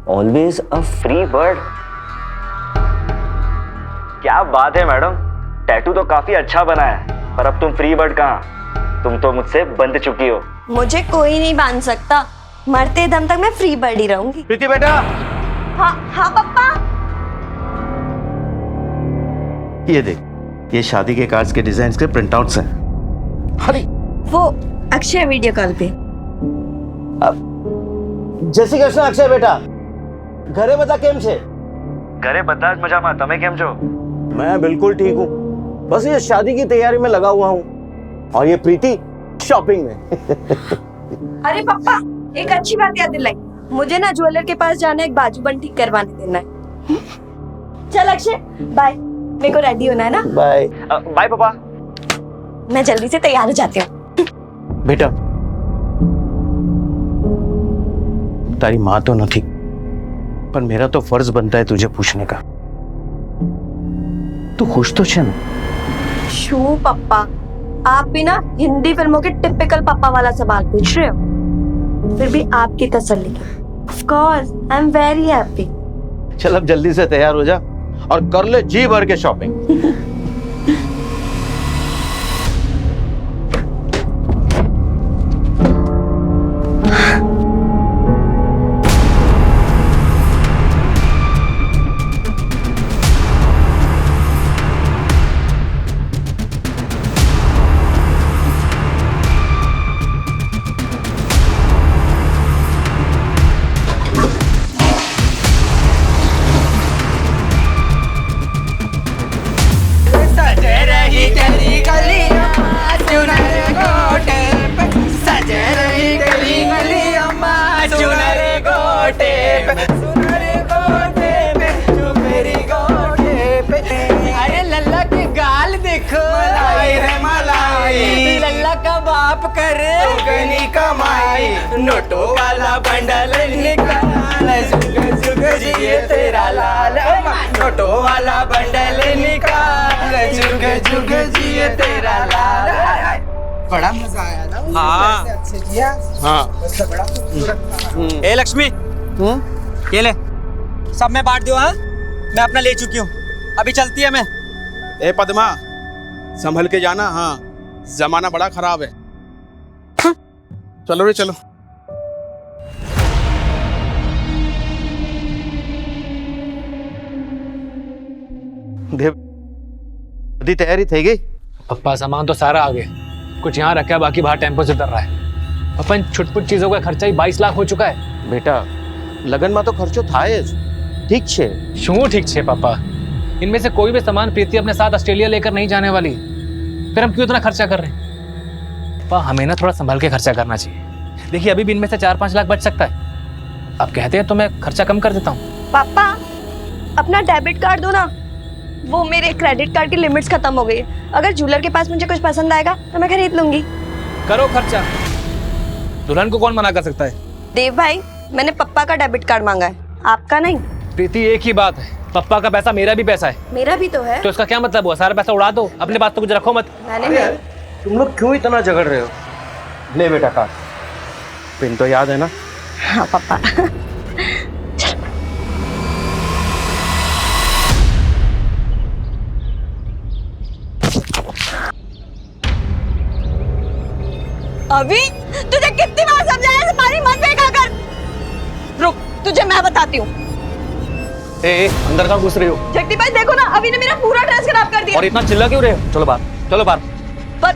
Always a free bird. क्या बात है मैडम, टैटू तो काफी अच्छा बना है, पर अब तुम फ्री बर्ड कहाँ, तुम तो मुझसे बंध चुकी हो। मुझे कोई नहीं बांध सकता, मरते दम तक मैं फ्री बर्ड ही रहूंगी। प्रीति बेटा, हाँ हाँ पापा। ये देख, ये शादी के कार्ड्स के डिजाइन के प्रिंट आउट्स हैं। अरे वो अक्षय वीडियो कॉल पे। જય શ્રી કૃષ્ણ અક્ષય બેટા, ઘરે બધા કેમ છે? घरे बता मजामा, तमे केम छो? मैं बिल्कुल ठीक हूँ, बस ये शादी की तैयारी में लगा हुआ हूँ और ये प्रीति शॉपिंग में। अरे पापा, एक अच्छी बात याद दिलाई, मुझे ना ज्वेलर के पास जाना है, एक बाजूबंद ठीक करवाने देना है। चल अक्षय बाय, मेरे को रेडी होना है ना। बाय बाय पापा। मैं जल्दी से तैयार हो जाती हूँ। बेटा, तारी माँ तो नहीं, पर मेरा तो फर्ज बनता है तुझे पूछने का, तू खुश तो छे ना? शू पापा, आप भी ना हिंदी फिल्मों के टिपिकल पापा वाला सवाल पूछ रहे हो, फिर भी आपकी तसल्ली के। Of course I am very happy. चल अब जल्दी से तैयार हो जा और कर ले जी भर के शॉपिंग। अरे लल्ला की गाल देखो, मलाई है मलाई, लल्ला का बाप करे दुगनी कमाई, नोटों वाला बंडल निकाल, जुग जुग जिए तेरा लाल, नोटों वाला बंडल निकाल, जुग जुग जिए तेरा लाल। बड़ा मजा आया ना? हाँ। अच्छे किया। हाँ। बड़ा खूबसूरत। ए लक्ष्मी, ये ले, सब मैं बांट दियो। हाँ, मैं अपना ले चुकी हूँ, अभी चलती है मैं। ए पद्मा, संभल के जाना। हाँ, जमाना बड़ा खराब है। चलो रे चलो। देव, बधी तैयारी થઈ ગઈ? पप्पा सामान तो सारा आ गया, कुछ यहाँ रखा है, बाकी बाहर टेम्पो से उतर रहा है। पप्पा इन छुटपुट चीजों का खर्चा ही 22 लाख हो चुका है। बेटा, लगन में तो खर्चो થાય જ, ठीक छे। क्यों ठीक छे पापा, इनमें से कोई भी सामान प्रीति अपने साथ ऑस्ट्रेलिया लेकर नहीं जाने वाली, फिर हम क्यों इतना खर्चा कर रहे हैं? पापा हमें ना थोड़ा संभल के खर्चा करना चाहिए। देखिए अभी भी इनमें से 4-5 लाख बच सकता है, आप कहते हैं तो मैं खर्चा कम कर देता हूँ। पापा अपना डेबिट कार्ड दो ना, वो मेरे क्रेडिट कार्ड की लिमिट्स खत्म हो गई है, अगर ज्वेलर के पास मुझे कुछ पसंद आएगा तो मैं खरीद लूंगी। करो खर्चा, दुल्हन को कौन मना कर सकता है? देव भाई, मैंने पप्पा का डेबिट कार्ड मांगा है, आपका नहीं। प्रीति एक ही बात है, पप्पा का पैसा मेरा भी पैसा है। मेरा भी तो है। तो इसका क्या मतलब हुआ, सारा पैसा उड़ा दो, अपने पास तो कुछ रखो मत। मैंने भी। तुम लोग क्यों इतना झगड़ रहे हो? ले बेटा कार्ड, पिन तो याद है ना? हाँ पापा। अभी तुझे कितनी बार समझाया, पानी मत फेंका कर। रुक, तुझे मैं बताती हूँ। ए, अंदर कहाँ घुस रही हो? जगदीप भाई देखो ना, अभी ने मेरा पूरा ड्रेस खराब कर दिया। और इतना चिल्ला क्यों रहे हो? चलो बाहर, चलो बाहर। पर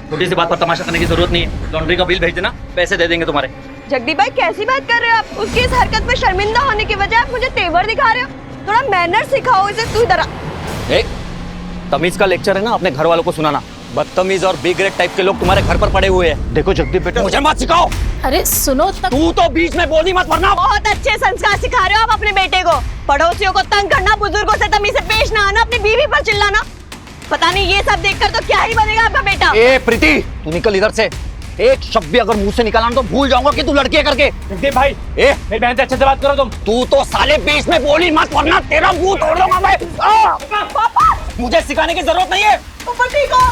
छोटी सी बात पर तमाशा करने की जरूरत नहीं है, लॉन्ड्री का बिल भेज देना, पैसे दे देंगे तुम्हारे। जगदीप भाई कैसी बात कर रहे हो आप? उसकी इस हरकत में शर्मिंदा होने की वजह आप मुझे तेवर दिखा रहे हो। थोड़ा मैनर सिखाओ इसे। तू इधर आ। तमीज का लेक्चर है ना, अपने घर वालों को सुनाना। बदतमीज और बी ग्रेड टाइप के लोग तुम्हारे घर पर पड़े हुए हैं। देखो जगदीप बेटा, मुझे मत सिखाओ। अरे सुनो तक। तू तो बीच में बोली मत, वरना। बहुत अच्छे संस्कार सिखा रहे हो आप अपने बेटे को। पड़ोसियों को तंग करना, बुजुर्गों से तमीज से पेश ना आना, अपनी बीवी पर चिल्लाना। पता नहीं ये सब देखकर तो क्या ही बनेगा आपका बेटा। ए प्रीति, तू निकल इधर से। एक शब्द भी अगर मुंह से निकाला तो भूल जाऊंगा कि तू लड़की है करके। जगदीप भाई, मेरी बहन से अच्छे से बात करो तुम। तू तो साले बीच में बोली मत, वरना तेरा मुंह तोड़ दूंगा मैं। पापा, मुझे सिखाने की जरूरत नहीं है। पापा ठीक हो?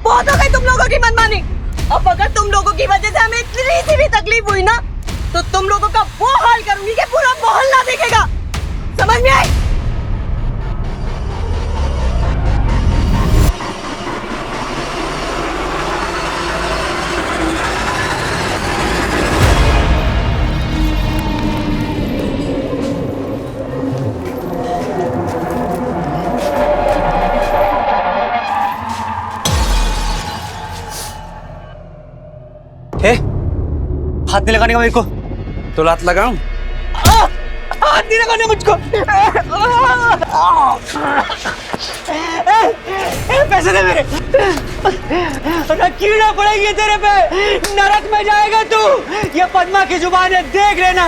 बहुत हो गई तुम लोगों की मनमानी। अब अगर तुम लोगों की वजह से हमें इतनी सी भी तकलीफ हुई ना, तो तुम लोगों का वो हाल करूंगी कि पूरा मोहल्ला देखेगा। समझ में आई? ए, हाथ नहीं लगाने का मेरे को। तो लात लगाऊं? हाथ नहीं लगाने मुझको। पैसे दे मेरे। कीड़ा पड़ेगी तेरे पे, नरक में जाएगा तू। ये पद्मा की जुबान है, देख लेना।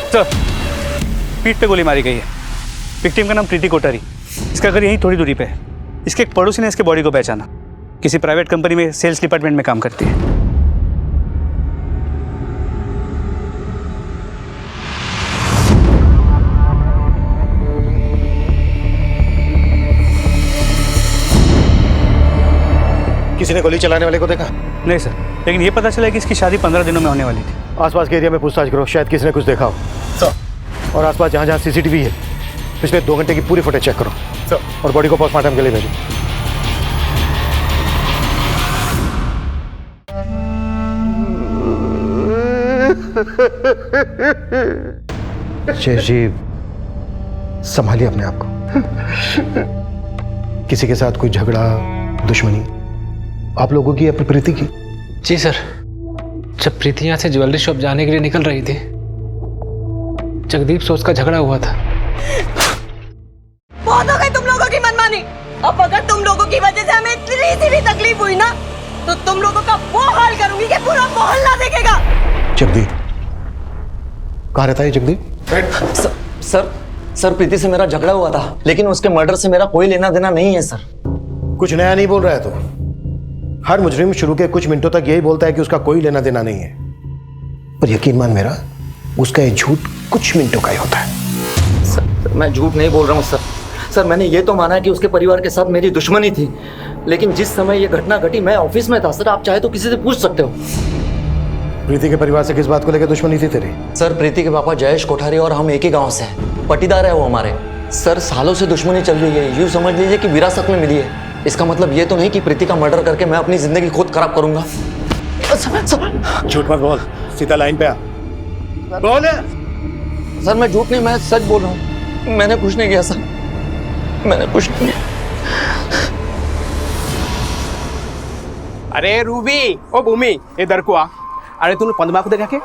सर, पीठ पे गोली मारी गई है। विक्टिम का नाम प्रीति कोठारी। इसका घर यहीं थोड़ी दूरी पे है। इसके एक पड़ोसी ने इसके बॉडी को पहचाना। किसी प्राइवेट कंपनी में सेल्स डिपार्टमेंट में काम करती है। किसी ने गोली चलाने वाले को देखा? नहीं सर, लेकिन ये पता चला कि इसकी शादी 15 दिनों में होने वाली थी। आसपास के एरिया में पूछताछ करो, शायद किसी ने कुछ देखा हो। सर। और आसपास जहाँ जहाँ सीसीटीवी है, पिछले 2 घंटे की पूरी फुटेज चेक करो। सर। और बॉडी को पोस्टमार्टम के लिए भेजो। शेष जी, संभालिए अपने आप को। किसी के साथ कोई झगड़ा, दुश्मनी आप लोगों की या प्रीति की? जी सर, जब प्रीति यहाँ से ज्वेलरी शॉप जाने के लिए निकल रही थी, जगदीप से उसका झगड़ा हुआ था। बहुत हो गई तुम लोगों की मनमानी। अब अगर तुम लोगों की वजह से हमें इतनी सी भी तकलीफ हुई ना, तो तुम लोगों का वो हाल करूंगी कि पूरा मोहल्ला देखेगा। जगदीप कहाँ रहता है जगदीप? सर, प्रीति से मेरा झगड़ा हुआ था, लेकिन उसके मर्डर से मेरा कोई लेना देना नहीं है सर। कुछ नया नहीं बोल रहा है तो। हर मुजरिम शुरू के कुछ मिनटों तक यही बोलता है कि उसका कोई लेना देना नहीं है, पर यकीन मान मेरा, उसका ये झूठ कुछ मिनटों का ही होता है। सर, मैं झूठ नहीं बोल रहा हूँ सर। मैं ये तो माना कि उसके परिवार के साथ मेरी दुश्मनी थी, लेकिन जिस समय ये घटना घटी मैं ऑफिस में था सर। आप चाहे तो किसी से पूछ सकते हो। प्रीति के परिवार से किस बात को लेकर दुश्मनी थी तेरी? सर, प्रीति के पापा जयेश कोठारी और हम एक ही गांव से हैं, पटीदार है वो हमारे। सर, सालों से दुश्मनी चल रही है, यूँ समझ लीजिए कि विरासत में मिली है। इसका मतलब ये तो नहीं कि प्रीति का मर्डर करके मैं अपनी जिंदगी खुद खराब करूंगा। झूठ मत बोल, सीधा लाइन पे आ। बोल। सर, मैं झूठ नहीं, मैं सच बोल रहा हूँ। मैंने कुछ नहीं किया सर, मैंने कुछ नहीं किया। अरे रूबी, ओ भूमि, इधर को आ। अरे तूने पद्मा को देखा के?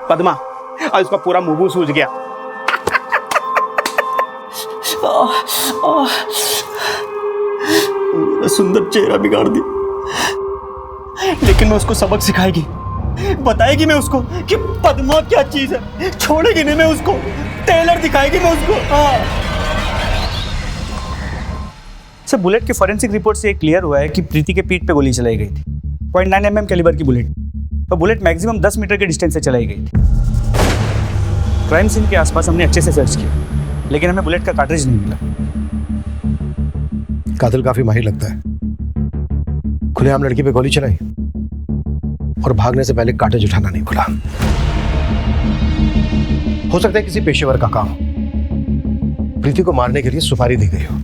पद्मा, और उसका पूरा मुंह सूज गया। सुंदर चेहरा बिगाड़ दी, लेकिन मैं उसको सबक सिखाएगी, बताएगी मैं उसको कि पद्मा क्या चीज है। छोड़ेगी नहीं मैं उसको, टेलर दिखाएगी मैं उसको। सर, बुलेट के फॉरेंसिक रिपोर्ट से क्लियर हुआ है कि प्रीति के पीठ पे गोली चलाई गई थी। 0.9 mm कैलिबर की बुलेट, और बुलेट मैक्सिमम 10 मीटर के डिस्टेंस से चलाई गई थी। क्राइम सीन के आसपास हमने अच्छे से सर्च किया, लेकिन हमें बुलेट का कार्ट्रिज नहीं मिला। कातिल काफी माहिर लगता है। खुलेआम लड़की पे गोली चलाई और भागने से पहले कार्ट्रिज उठाना नहीं भूला। हो सकता है किसी पेशेवर का काम हो। प्रीति को मारने के लिए सुपारी दी गई हो।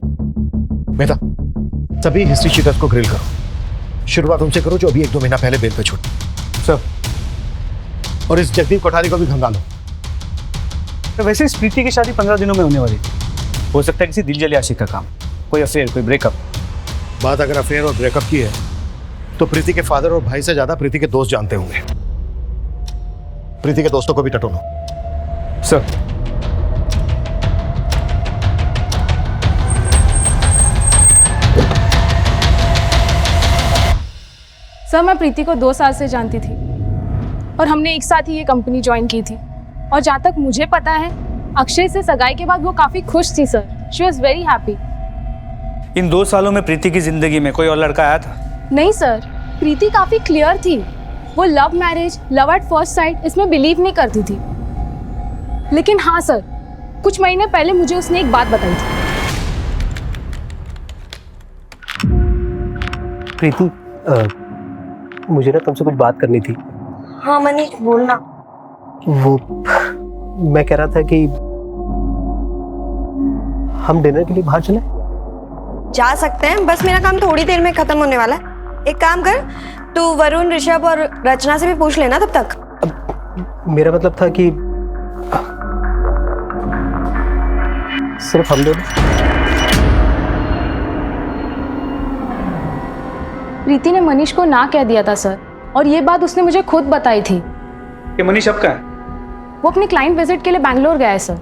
मेहता, सभी हिस्ट्री चीटर्स को ग्रिल करो। शुरुआत उनसे करो जो अभी 1-2 महीना पहले बेल पे छूटे। सर, और इस जगदीप कोठारी को भी खंगालो। तो वैसे इस प्रीति की शादी 15 दिनों में होने वाली थी। हो सकता है किसी दिलजले आशिक का काम, कोई अफेयर, कोई ब्रेकअप। बात अगर अफेयर और ब्रेकअप की है तो प्रीति के फादर और भाई से ज्यादा प्रीति के दोस्त जानते होंगे। प्रीति के दोस्तों को भी टटोलो। सर, सर मैं प्रीति को 2 साल से जानती थी और हमने एक साथ ही ये कंपनी ज्वाइन की थी। और जहाँ तक मुझे पता है अक्षय से सगाई के बाद वो काफ़ी खुश थी sir. She was very happy. इन 2 सालों में प्रीति की जिंदगी में कोई और लड़का आया था? नहीं सर, प्रीति काफ़ी क्लियर थी। वो love marriage, love at first sight इसमें बिलीव नहीं करती थी। लेकिन हाँ सर, कुछ महीने पहले मुझे उसने एक बात बताई थी। प्रीति, मुझे ना तुमसे कुछ बात करनी थी। हाँ मनीष बोलना। वो मैं कह रहा था कि हम डिनर के लिए बाहर चलें? जा सकते हैं, बस मेरा काम थोड़ी देर में खत्म होने वाला है। एक काम कर, तू वरुण, ऋषभ और रचना से भी पूछ लेना तब तक। मेरा मतलब था कि सिर्फ हम दोनों। प्रीति ने मनीष को ना कह दिया था सर, और ये बात उसने मुझे खुद बताई थी। कि मनीष अब कहाँ है? वो अपनी क्लाइंट विजिट के लिए बैंगलोर गया है सर।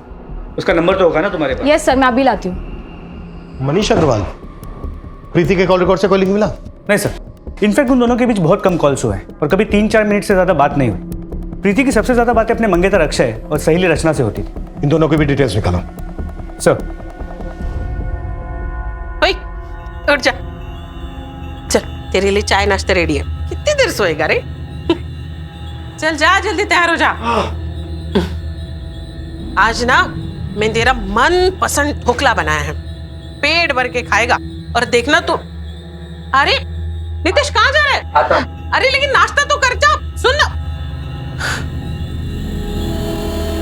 उसका नंबर तो होगा ना तुम्हारे पास? यस सर, मैं अभी लाती हूँ। मनीष अग्रवाल, प्रीति के कॉल रिकॉर्ड से कोई लिंक मिला? नहीं सर, इनफैक्ट उन दोनों के बीच बहुत कम कॉल्स हुए हैं और कभी 3-4 मिनट से ज्यादा बात नहीं हुई। प्रीति की सबसे ज्यादा बातें अपने मंगेतर अक्षय और सहेली रचना से होती थी। इन दोनों की भी डिटेल्स निकालो। सर। ओए, उठ जा। चल, तेरे लिए चाय नाश्ता रेडी है। कितनी देर सोएगा रे? चल जा, जल्दी तैयार हो जा। आज ना मैं तेरा मन पसंद ढोकला बनाया है, पेट भर के खाएगा। और देखना तू। अरे नितेश कहाँ जा रहा है? आता। अरे लेकिन नाश्ता तो कर जा। सुन ना,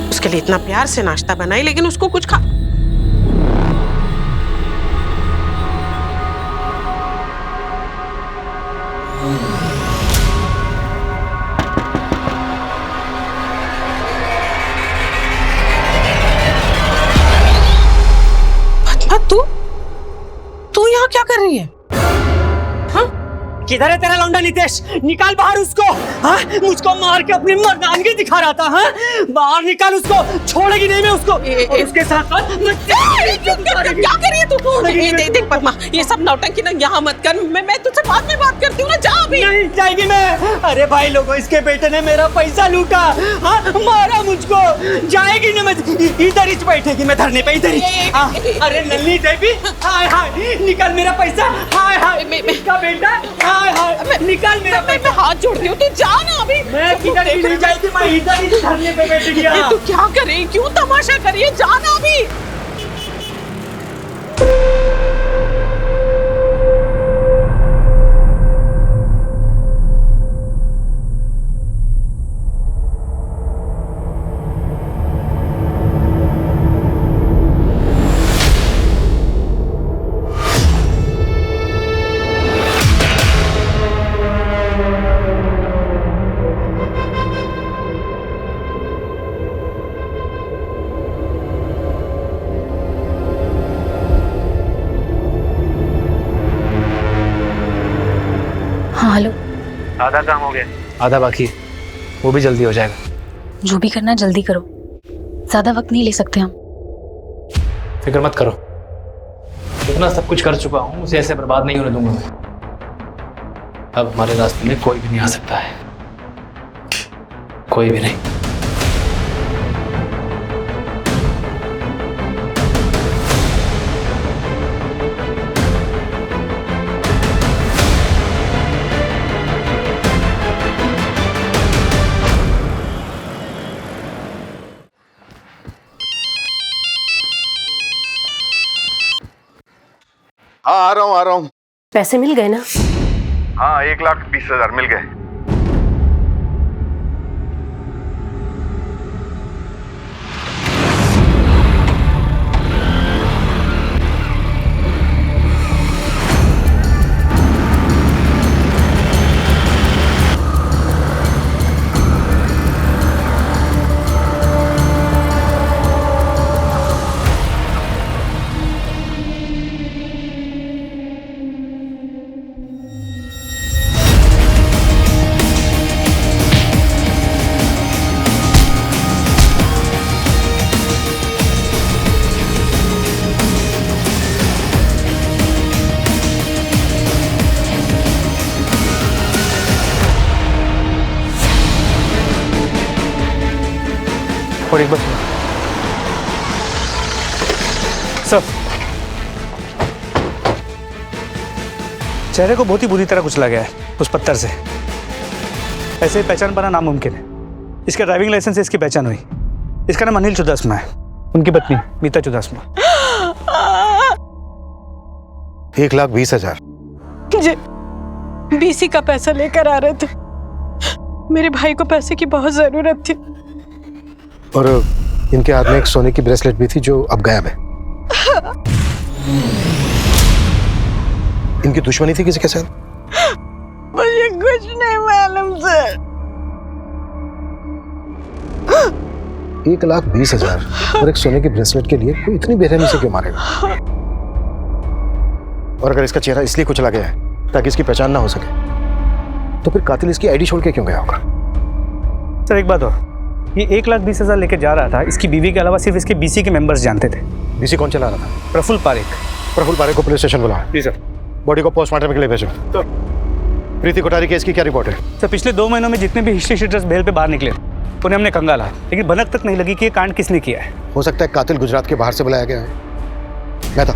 उसके लिए इतना प्यार से नाश्ता बनाई, लेकिन उसको कुछ खा। तू यहाँ क्या कर रही है? किधर है तेरा लौंडा नितेश? निकाल बाहर उसको। हाँ, मुझको मार के अपनी मर्दानगी दिखा रहा था। हाँ, बाहर निकाल उसको। छोड़ेगी नहीं मैं उसको। और उसके साथ साथ क्या कर रही है तू? देख पद्मा, ये सब नौटंकी ना यहाँ मत कर। मैं तुझसे बाद में बात करती हूँ ना। जा अभी। नहीं जाएगी मैं। अरे भाई लोगों, इसके बेटे ने मेरा पैसा लूटा। हाँ, मारा मुझको। जाएगी ना मैं। इधर ही बैठेगी मैं धरने पे, इधर ही। अरे नन्ही देवी, हाय हाय, निकाल मेरा पैसा। हाय हाय, इसका बेटा। हाय हाय, निकाल मेरा पैसा। मैं हाथ जोड़ती हूँ, तू जा ना अभी। मैं किधर भी नहीं जाएगी, मैं इधर ही धरने पे बैठ गया। तू क्या कर रही है? क्यों तमाशा कर रही है? जा ना अभी। हाँ हेलो। आधा काम हो गया, आधा बाकी है, वो भी जल्दी हो जाएगा। जो भी करना जल्दी करो, ज्यादा वक्त नहीं ले सकते हम। फिक्र मत करो, इतना सब कुछ कर चुका हूँ, उसे ऐसे बर्बाद नहीं होने दूंगा मैं। अब हमारे रास्ते में कोई भी नहीं आ सकता है, कोई भी नहीं। हाँ, आ रहा हूँ। पैसे मिल गए ना? हाँ, 1,20,000 मिल गए। और एक बार सर, चेहरे को बहुत ही बुरी तरह कुचला गया है उस पत्थर से। ऐसे ही पहचान पाना नामुमकिन है। इसके ड्राइविंग लाइसेंस से इसकी पहचान हुई। इसका नाम अनिल चुदासमा है, उनकी पत्नी मीता चुदासमा। 1,20,000। जी, बीसी का पैसा लेकर आ रहे थे। मेरे भाई को पैसे की बहुत जरूरत थी। और इनके हाथ में एक सोने की ब्रेसलेट भी थी जो अब गायब है। इनकी दुश्मनी थी किसी के साथ? मुझे कुछ नहीं मालूम सर। 1,20,000 और एक सोने की ब्रेसलेट के लिए कोई इतनी बेरहमी से क्यों मारेगा? और अगर इसका चेहरा इसलिए कुचला गया है ताकि इसकी पहचान ना हो सके, तो फिर कातिल इसकी आईडी छोड़ के क्यों गया होगा? सर एक बात और, ये 1,20,000 लेके जा रहा था, इसकी बीवी के अलावा सिर्फ इसके बीसी के मेंबर्स जानते थे। बीसी कौन चला रहा था? प्रफुल्ल पारेख। प्रफुल्ल पारेख को पुलिस स्टेशन बुलाओ। जी सर। बॉडी को पोस्टमार्टम के लिए भेजो। तो प्रीति कोठारी केस की क्या रिपोर्ट है? सर पिछले 2 महीनों में जितने भी हिस्ट्री शीटर्स बेल पे बाहर निकले उन्हें हमने कंगाला, लेकिन भनक तक नहीं लगी कि ये कांड किसने किया है। हो सकता है कातिल गुजरात के बाहर से बुलाया गया है। मेहता,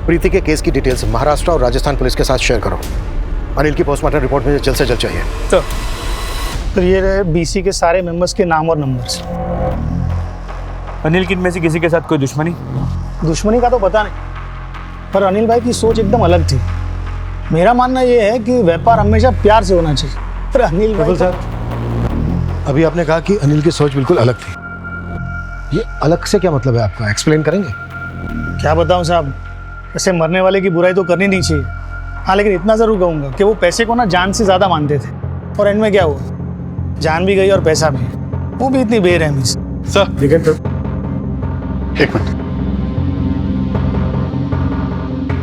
प्रीति के केस की डिटेल्स महाराष्ट्र और राजस्थान पुलिस के साथ शेयर करो। अनिल की पोस्टमार्टम रिपोर्ट मुझे जल्द से जल्द चाहिए। तो ये रहे बीसी के सारे मेंबर्स के नाम और नंबर्स। अनिल की इनमें से किसी के साथ कोई दुश्मनी? दुश्मनी का तो पता नहीं, पर अनिल भाई की सोच एकदम अलग थी। मेरा मानना यह है कि व्यापार हमेशा प्यार से होना चाहिए। पर अनिल भाई सर, अभी आपने कहा कि अनिल की सोच बिल्कुल अलग थी। ये अलग से क्या मतलब है आपका? एक्सप्लेन करेंगे? क्या बताऊं साहब, ऐसे मरने वाले की बुराई तो करनी नहीं चाहिए। हाँ, लेकिन इतना जरूर कहूंगा कि वो पैसे को ना जान से ज्यादा मानते थे, और एंड में क्या हुआ? जान भी गई और पैसा भी, वो भी इतनी बेरहमी से। सर देखिए, तो एक मिनट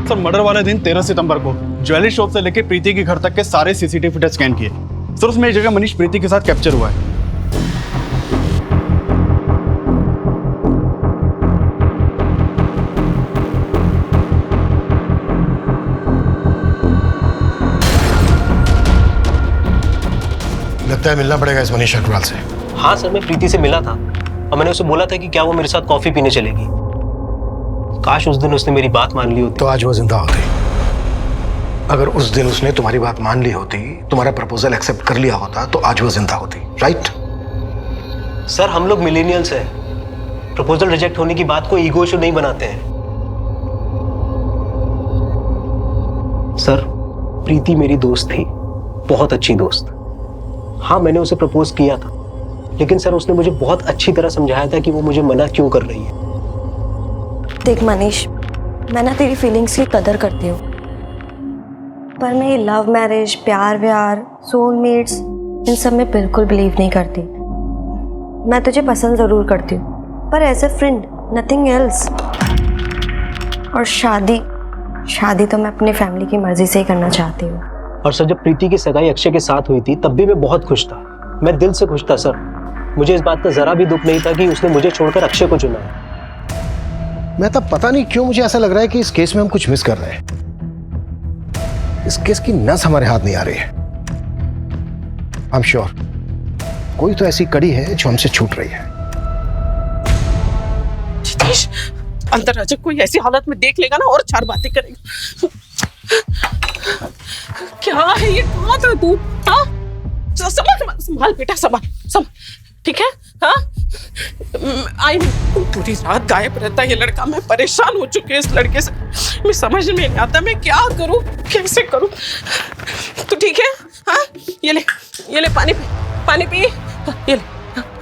सर, मर्डर वाले दिन 13 सितंबर को ज्वेलरी शॉप से लेकर प्रीति के घर तक के सारे सीसीटीवी फुटेज स्कैन किए सर। उसमें एक जगह मनीष प्रीति के साथ कैप्चर हुआ है। लगता है मिलना पड़ेगा इस मनीष अग्रवाल से। हाँ सर, मैं प्रीति से मिला था और मैंने उसे बोला था कि क्या वो मेरे साथ कॉफी पीने चलेगी। काश उस दिन उसने मेरी बात मान ली होती तो आज वो जिंदा होती। अगर उस दिन उसने तुम्हारी बात मान ली होती, तुम्हारा प्रपोजल एक्सेप्ट कर लिया होता, तो आज वो जिंदा होती। राइट? सर, हम लोग मिलेनियल्स हैं, प्रपोजल रिजेक्ट होने की बात को ईगो इशू नहीं बनाते हैं। सर, प्रीति मेरी दोस्त थी, बहुत अच्छी दोस्त। हाँ, मैंने उसे प्रपोज किया था, लेकिन सर उसने मुझे बहुत अच्छी तरह समझाया था कि वो मुझे मना क्यों कर रही है। देख मनीष, मैं ना तेरी फीलिंग्स की कदर करती हूँ, पर मैं ये लव मैरिज, प्यार व्यार, सोलमेट्स, इन सब में बिल्कुल बिलीव नहीं करती। मैं तुझे पसंद ज़रूर करती हूँ, पर as a friend, nothing else. और शादी तो मैं अपनी फैमिली की मर्जी से ही करना चाहती हूँ। और सर, जब प्रीति की सगाई अक्षय के साथ हुई थी तब भी मैं बहुत खुश था। मैं दिल से खुश था सर। मुझे इस बात का जरा भी दुख नहीं था कि उसने मुझे छोड़कर अक्षय को चुना है। मैं तब पता नहीं क्यों मुझे ऐसा लग रहा है कि इस केस में हम कुछ मिस कर रहे हैं। इस केस की नस हमारे हाथ नहीं आ रही है। आई एम श्योर कोई तो ऐसी कड़ी है जो हमसे छूट रही है। जितेश, अंदर आजा, कोई ऐसी हालत में देख लेगा ना और 4 बातें करेगा। क्या है ये? कहाँ था तू? हाँ, संभाल बेटा, संभाल, ठीक है? हाँ, आई पूरी रात गायब रहता है ये लड़का। मैं परेशान हो चुकी हूँ इस लड़के से। मैं समझ में नहीं आता मैं क्या करूँ, कैसे करूँ। तू ठीक है? हाँ, ये ले पानी पी, ये ले।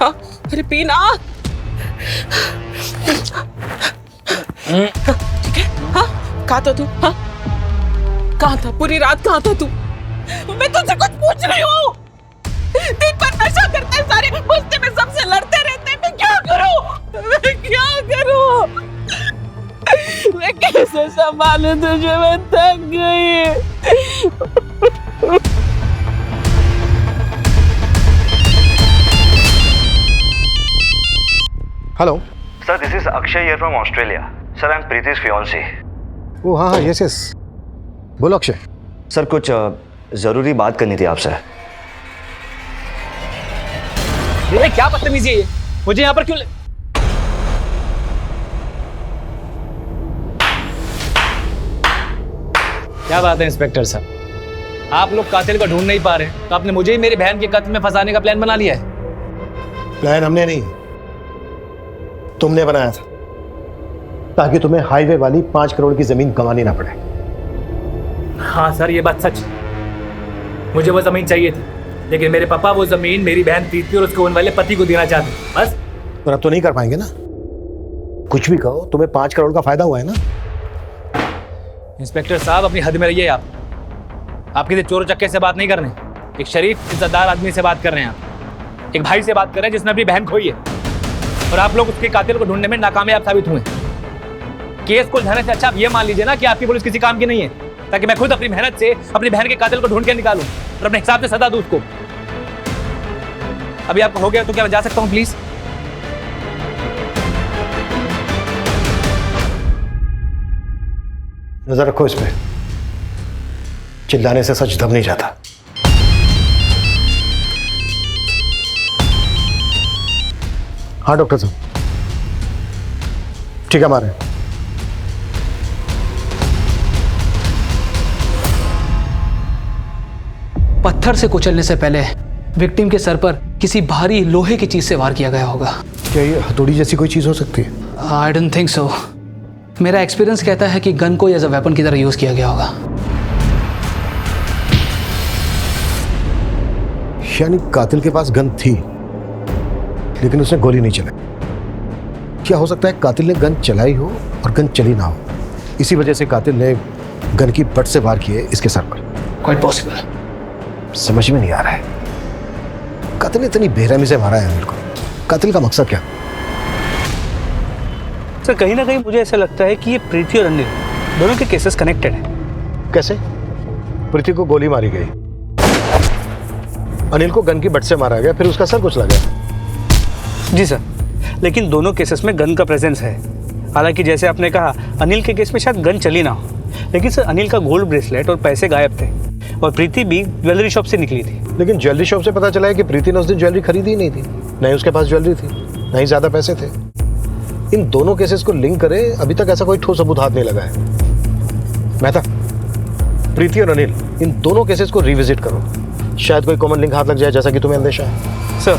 हाँ, अरे पी ना। ठीक है? हाँ, कहाँ था तू? हाँ, कहाँ था पूरी रात? कहाँ था तू? मैं तुझसे कुछ पूछ रही हूँ। दिन भर नशा करते हैं सारे, गुस्से में सबसे लड़ते रहते हैं। मैं क्या करूँ? मैं कैसे संभालूं तुझे? मैं थक गई। Hello sir, this is Akshay here from Australia. Sir, I am प्रीति's fiancé। ओ हाँ, यस, बोलो अक्षय। सर, कुछ जरूरी बात करनी थी आपसे। ये क्या बदतमीजी है ये? मुझे यहाँ पर क्यों क्या बात है इंस्पेक्टर साहब, आप लोग कातिल को ढूंढ नहीं पा रहे तो आपने मुझे ही मेरी बहन के कत्ल में फंसाने का प्लान बना लिया है। प्लान हमने नहीं, तुमने बनाया था, ताकि तुम्हें हाईवे वाली 5 करोड़ की जमीन गंवानी ना पड़े। हाँ सर, ये बात सच है। मुझे वो जमीन चाहिए थी, लेकिन मेरे पापा वो जमीन मेरी बहन प्रीति और उसके होने वाले पति को देना चाहते, बस। पर अब तो नहीं कर पाएंगे ना, कुछ भी कहो, तुम्हें 5 करोड़ का फायदा हुआ है ना। इंस्पेक्टर साहब, अपनी हद में रहिए आप किसी चोर चक्के से बात नहीं कर रहे, एक शरीफ इज्जतदार आदमी से बात कर रहे हैं आप, एक भाई से बात कर रहे हैं जिसने अपनी बहन खोई है, और आप लोग उसके कातिल को ढूंढने में नाकामयाब साबित हुए। केस को उलझाने से अच्छा आप ये मान लीजिए ना कि आपकी पुलिस किसी काम की नहीं है, ताकि मैं खुद अपनी मेहनत से अपनी बहन के कातिल को ढूंढ के निकालूं और अपने हिसाब से सजा दूं उसको। अभी आपको हो गया तो क्या मैं जा सकता हूं प्लीज? नजर रखो इस पे, चिल्लाने से सच दब नहीं जाता। हाँ डॉक्टर साहब, ठीक है, हमारे पत्थर से कुचलने से पहले विक्टिम के सर पर किसी भारी लोहे की चीज से वार किया गया होगा। क्या ये हथौड़ी जैसी कोई चीज हो सकती है? I don't think so. मेरा एक्सपीरियंस कहता है कि गन को एज अ वेपन की तरह यूज किया गया होगा। यानी कातिल के पास गन थी, लेकिन उसने गोली नहीं चलाई। क्या हो सकता है कातिल ने गन चलाई हो और गन चली ना हो, इसी वजह से कातिल ने गन की बट से वार किए इसके सर पर। Quite possible. समझ में नहीं आ रहा है, कातिल ने इतनी बेरहमी से मारा है अनिल को, कातिल का मकसद क्या? सर कहीं ना कहीं मुझे ऐसा लगता है कि ये प्रीति और अनिल दोनों के केसेस कनेक्टेड हैं। कैसे? प्रीति को गोली मारी गई, अनिल को गन की बट से मारा गया, फिर उसका सर कुचला गया। जी सर, लेकिन दोनों केसेस में गन का प्रेजेंस है। हालांकि जैसे आपने कहा, अनिल के केस में शायद गन चली ना हो, लेकिन सर अनिल का गोल्ड ब्रेसलेट और पैसे गायब थे, और प्रीति भी ज्वेलरी शॉप से निकली थी। लेकिन ज्वेलरी शॉप से पता चला है कि प्रीति ने उस दिन ज्वेलरी खरीदी ही नहीं थी, न ही उसके पास ज्वेलरी थी, न ही ज्यादा पैसे थे। इन दोनों केसेस को लिंक करे, अभी तक ऐसा कोई ठोस सबूत हाथ नहीं लगा है। मेहता, प्रीति और अनिल इन दोनों केसेस को रिविजिट करो, शायद कोई कॉमन लिंक हाथ लग जाए, जैसा कि तुम्हें अंदेशा है। सर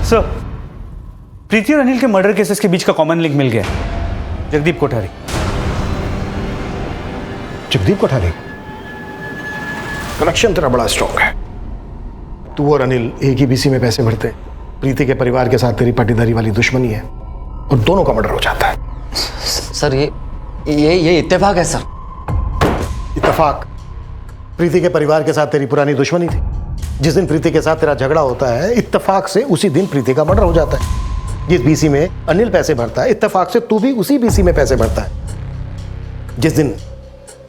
सर, प्रीति और अनिल के मर्डर केसेस के बीच का कॉमन लिंक मिल गया। जगदीप कोठारी। जगदीप कोठारी, कनेक्शन तेरा बड़ा स्ट्रॉन्ग है। तू और अनिल एक ही बीसी में पैसे भरते, प्रीति के परिवार के साथ तेरी पाटीदारी वाली दुश्मनी है, और दोनों का मर्डर हो जाता है। सर ये इत्तेफाक है सर। इत्तेफाक? प्रीति के परिवार के साथ तेरी पुरानी दुश्मनी थी, जिस दिन प्रीति के साथ तेरा झगड़ा होता है, इत्तेफाक से उसी दिन प्रीति का मर्डर हो जाता है। जिस बीसी में अनिल पैसे भरता है, इत्तेफाक से तू भी उसी बीसी में पैसे भरता है। जिस दिन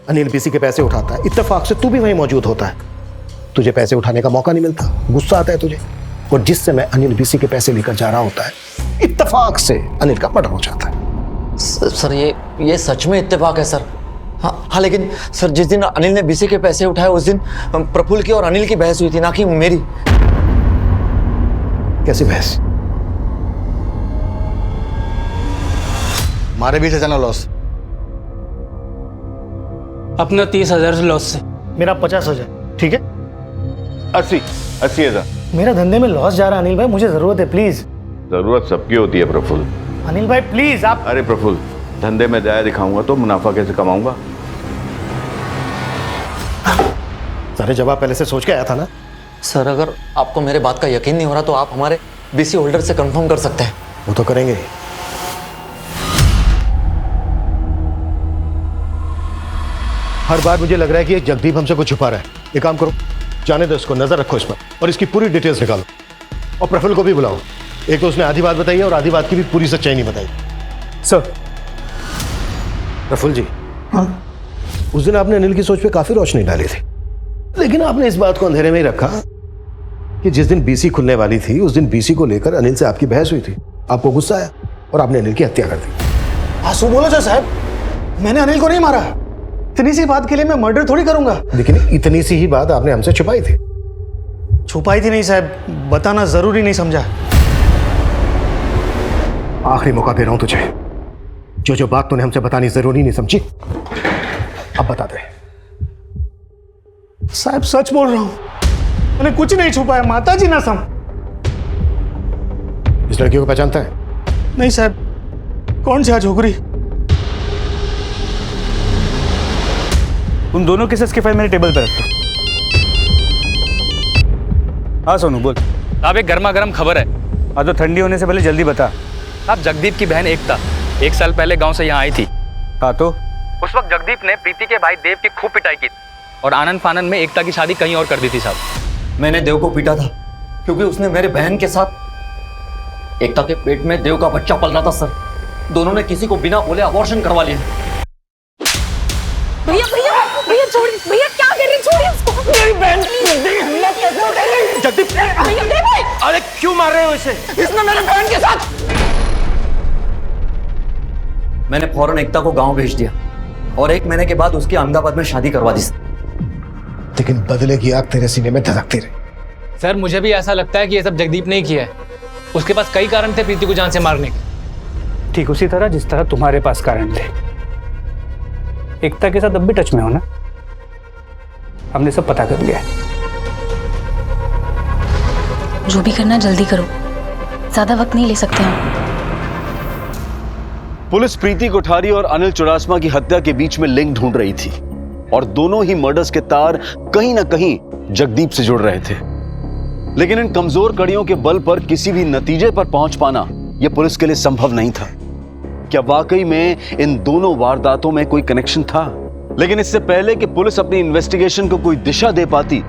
अनिल बीसी के पैसे उठाता है, इत्तेफाक से तू भी वहीं मौजूद होता है। तुझे पैसे उठाने का मौका नहीं मिलता, गुस्सा आता है तुझे, और जिस समय अनिल बीसी के पैसे लेकर जा रहा होता है, इत्तेफाक से अनिल का मर्डर हो जाता है। सर ये सच में इत्तेफाक है सर। हाँ, लेकिन सर जिस दिन अनिल ने बीसी के पैसे उठाए, उस दिन प्रफुल्ल की और अनिल की बहस हुई थी, ना कि मेरी। कैसी बहस? हमारे बीच है ना लॉस। अपना 30,000 लॉस से मेरा 50,000, ठीक है? 80,000। मेरा धंधे में लॉस जा रहा है अनिल भाई, मुझे जरूरत है, प्लीज। जरूरत सबकी होती है प्रफुल्ल। अनिल भाई प्लीज आप। अरे प्रफुल्ल, धंधे में दया दिखाऊंगा तो मुनाफा कैसे कमाऊंगा? सारे जवाब पहले से सोच के आया था ना। सर अगर आपको मेरे बात का यकीन नहीं हो रहा तो आप हमारे बीसी होल्डर से कंफर्म कर सकते हैं। वो तो करेंगे। हर बार मुझे लग रहा है कि ये जगदीप हमसे कुछ छुपा रहा है। एक काम करो, जाने दो इसको, नजर रखो इस पर, और इसकी पूरी डिटेल्स निकालो, और प्रफुल्ल को भी बुलाओ। एक तो उसने आधी बात बताई है और आधी बात की भी पूरी सच्चाई नहीं बताई। सर। प्रफुल्ल जी, हाँ? उस दिन आपने अनिल की सोच पे काफी रोशनी डाली थी, लेकिन आपने इस बात को अंधेरे में ही रखा कि जिस दिन बीसी खुलने वाली थी उस दिन बीसी को लेकर अनिल से आपकी बहस हुई थी, आपको गुस्सा आया और आपने अनिल की हत्या कर दी। आंसू बोलो जो साहब, मैंने अनिल को नहीं मारा। इतनी सी बात के लिए मैं मर्डर थोड़ी करूंगा। लेकिन इतनी सी ही बात आपने हमसे छुपाई थी। छुपाई थी नहीं साहब, बताना जरूरी नहीं समझा। आखिरी मौका दे रहा हूं तुझे, जो बात तूने हमसे बतानी जरूरी नहीं समझी अब बता दे। साहब सच बोल रहा हूं, मैंने कुछ नहीं छुपाया। माता जी ना सम। इस लड़की को पहचानता है? नहीं साहब, कौन सी झोकरी? उन दोनों केसेस की फाइल मेरे टेबल पर रखो। हाँ सोनू बोल। साहब एक गर्मा गर्म खबर है। हाँ तो ठंडी होने से पहले जल्दी बता। साहब जगदीप की बहन एकता 1 साल पहले गांव से यहाँ आई थी। हाँ तो उस वक्त जगदीप ने प्रीति के भाई देव की खूब पिटाई की और आनंद फानंद में एकता की शादी कहीं और कर दी थी साहब। मैंने देव को पीटा था क्योंकि उसने मेरे बहन के साथ एकता के पेट में देव का बच्चा पल रहा था सर। दोनों ने किसी को बिना बोले अबॉर्शन करवा लिया। भैया भैया भैया छोड़िए, भैया क्या कर रहे हैं? छोड़िए उसको। मेरी बहन जगदीप, अरे क्यों मार रहे हो इसे? इसने मेरी बहन के साथ। मैंने फौरन एकता को गांव भेज दिया और 1 महीने के बाद उसकी अहमदाबाद में शादी करवा दी। लेकिन बदले की आग तेरे सीने में धधकती रही। सर मुझे भी ऐसा लगता है कि ये सब जगदीप ने ही किया है। उसके पास कई कारण थे प्रीति को जान से मारने के। ठीक उसी तरह जिस तरह तुम्हारे पास कारण थे। एकता के साथ अब भी टच में हो ना? हमने सब पता कर लिया है। जो भी करना जल्दी करो, ज्यादा वक्त नहीं ले सकते हम। पुलिस प्रीति कोठारी और अनिल चुरासमा की हत्या के बीच में लिंक ढूंढ रही थी और दोनों ही मर्डर्स के तार कहीं ना कहीं जगदीप से जुड़ रहे थे। लेकिन इन कमजोर कड़ियों के बल पर किसी भी नतीजे पर पहुंच पाना यह पुलिस के लिए संभव नहीं था। क्या वाकई में इन दोनों वारदातों में कोई कनेक्शन था? लेकिन इससे पहले कि पुलिस अपनी इन्वेस्टिगेशन को कोई दिशा दे पाती,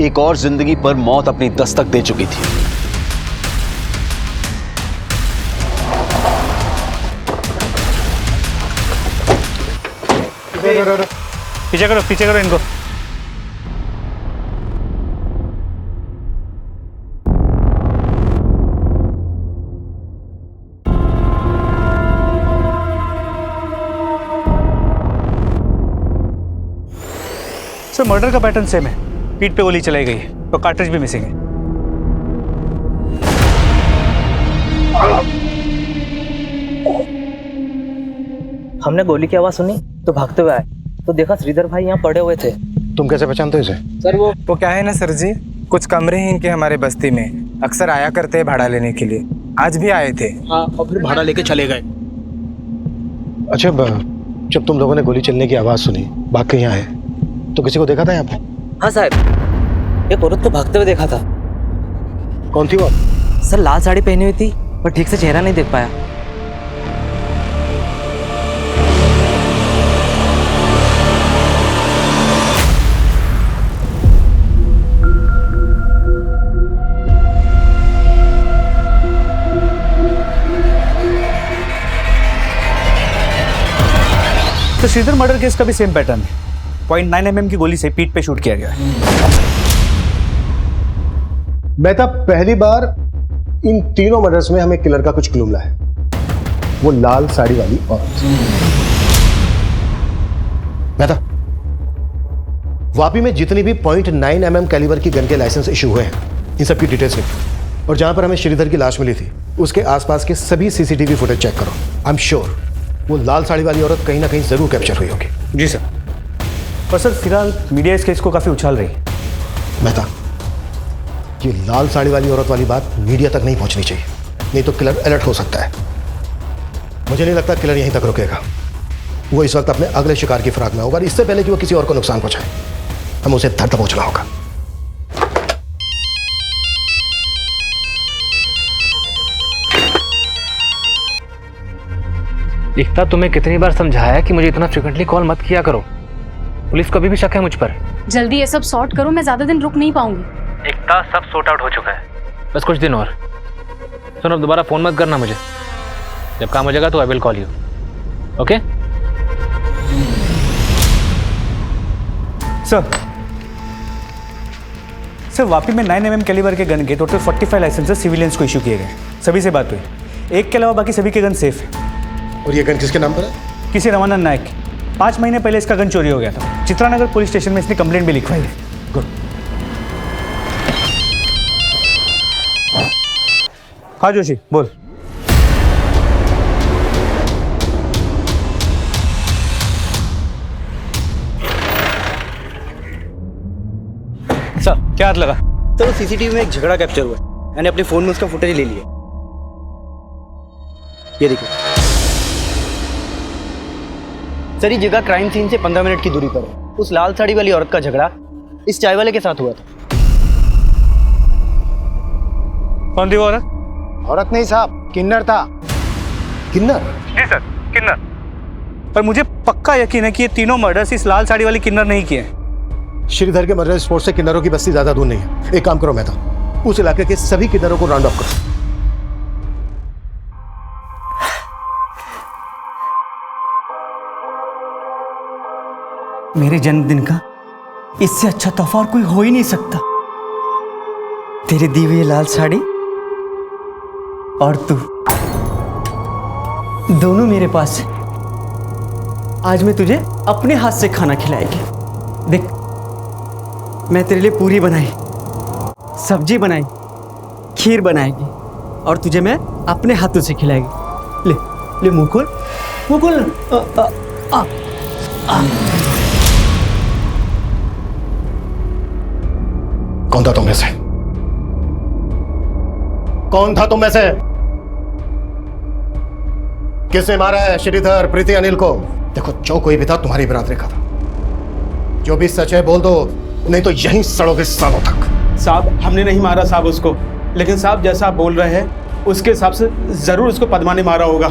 एक और जिंदगी पर मौत अपनी दस्तक दे चुकी थी। पीछे करो इनको। सर मर्डर का पैटर्न सेम है। पीठ पे गोली चलाई गई है तो कार्ट्रिज भी मिसिंग है। हमने गोली की आवाज सुनी तो भागते हुए आए तो देखा श्रीधर भाई यहाँ पड़े हुए थे। तुम कैसे पहचानते हो इसे? सर वो क्या है ना सर जी, कुछ कमरे हैं इनके हमारे बस्ती में, अक्सर आया करते हैं भाड़ा लेने के लिए। आज भी आए थे। हाँ, और फिर भाड़ा लेके चले गए। अच्छा, जब तुम लोगों ने गोली चलने की आवाज सुनी, भाग के यहाँ आए, तो किसी को देखा था यहाँ पे? हाँ साहब, एक औरत को भागते हुए देखा था। कौन थी वो? सर लाल साड़ी पहनी हुई थी पर ठीक से चेहरा नहीं देख पाया। तो श्रीधर मर्डर केस का भी सेम पैटर्न है। 0.9 mm की गोली से पीठ पे शूट किया गया है। मेहता, पहली बार इन तीनों मर्डर्स में हमें किलर का कुछ क्लू मिला है। वो लाल साड़ी वाली औरत। मेहता, वापी में जितनी भी 0.9 mm कैलिबर की गन के लाइसेंस इशू हुए हैं, इन सब की डिटेल्स लिखो और जहां पर हमें श्रीधर की लाश मिली थी उसके आसपास के सभी सीसीटीवी फुटेज चेक करो। आई एम श्योर वो लाल साड़ी वाली औरत कहीं ना कहीं जरूर कैप्चर हुई होगी। जी सर। और सर फिलहाल मीडिया इस केस को काफी उछाल रही है। मेहता, ये लाल साड़ी वाली औरत वाली बात मीडिया तक नहीं पहुंचनी चाहिए, नहीं तो किलर अलर्ट हो सकता है। मुझे नहीं लगता किलर यहीं तक रुकेगा। वो इस वक्त अपने अगले शिकार की फिराक में होगा और इससे पहले कि वो किसी और को नुकसान पहुंचाए, हमें उसे धर दबोचना होगा। एकता, तुम्हें कितनी बार समझाया कि मुझे इतना फ्रिक्वेंटली कॉल मत किया करो। पुलिस को अभी भी शक है मुझ पर। जल्दी ये सब सॉर्ट करो, मैं ज्यादा दिन रुक नहीं पाऊंगी। एकता, सब सॉर्ट आउट हो चुका है, बस कुछ दिन और। सुनो, अब दोबारा फोन मत करना मुझे। जब काम हो जाएगा तो I will call you. Okay sir, sir Vapi में 9mm कैलिबर के गन के टोटल 45 लाइसेंसेस सिविलियंस को इशू किए गए। सभी से बात हुई, एक के अलावा बाकी सभी के गन सेफ है। और ये गन किसके नाम पर है? किसी रमानंद नायक की। 5 महीने पहले इसका गन चोरी हो गया था। चित्रानगर पुलिस स्टेशन में इसने कंप्लेंट भी लिखवाई है। गुड। हाँ जोशी बोल। सर क्या हाथ लगा? सर सीसीटीवी में एक झगड़ा कैप्चर हुआ है। मैंने अपने फोन में उसका फुटेज ले लिया। ये देखिए सर, ये जगह क्राइम सीन से 15 मिनट की दूरी पर है। उस लाल साड़ी वाली औरत का झगड़ा इस चाय वाले के साथ हुआ था। कौन थी वो औरत? औरत नहीं साहब, किन्नर था। किन्नर? जी सर, किन्नर। पर मुझे पक्का यकीन है कि ये तीनों मर्डर्स इस लाल साड़ी वाली किन्नर नहीं किए हैं। श्रीधर के मर्डर स्पॉट से किन्नरों की बस्ती ज्यादा दूर नहीं है। एक काम करो मेहता, उस इलाके के सभी किन्नरों को राउंड ऑफ करो। मेरे जन्मदिन का इससे अच्छा तोहफा और कोई हो ही नहीं सकता। तेरी दी हुई लाल साड़ी और तू दोनों मेरे पास है। आज मैं तुझे अपने हाथ से खाना खिलाएगी। देख, मैं तेरे लिए पूरी बनाई, सब्जी बनाई, खीर बनाएगी और तुझे मैं अपने हाथों से खिलाएगी। ले ले मुंह खोल, मुंह खोल। कौन था तुम में से? कौन था तुम में से? किसने मारा है श्रीधर, प्रीति, अनिल को? देखो जो कोई भी था तुम्हारी बिरादरी का था। जो भी सच है बोल दो, नहीं तो यहीं सड़ोगे सालों तक। साहब हमने नहीं मारा साहब उसको, लेकिन साहब जैसा आप बोल रहे हैं उसके हिसाब से जरूर उसको पद्मा ने मारा होगा।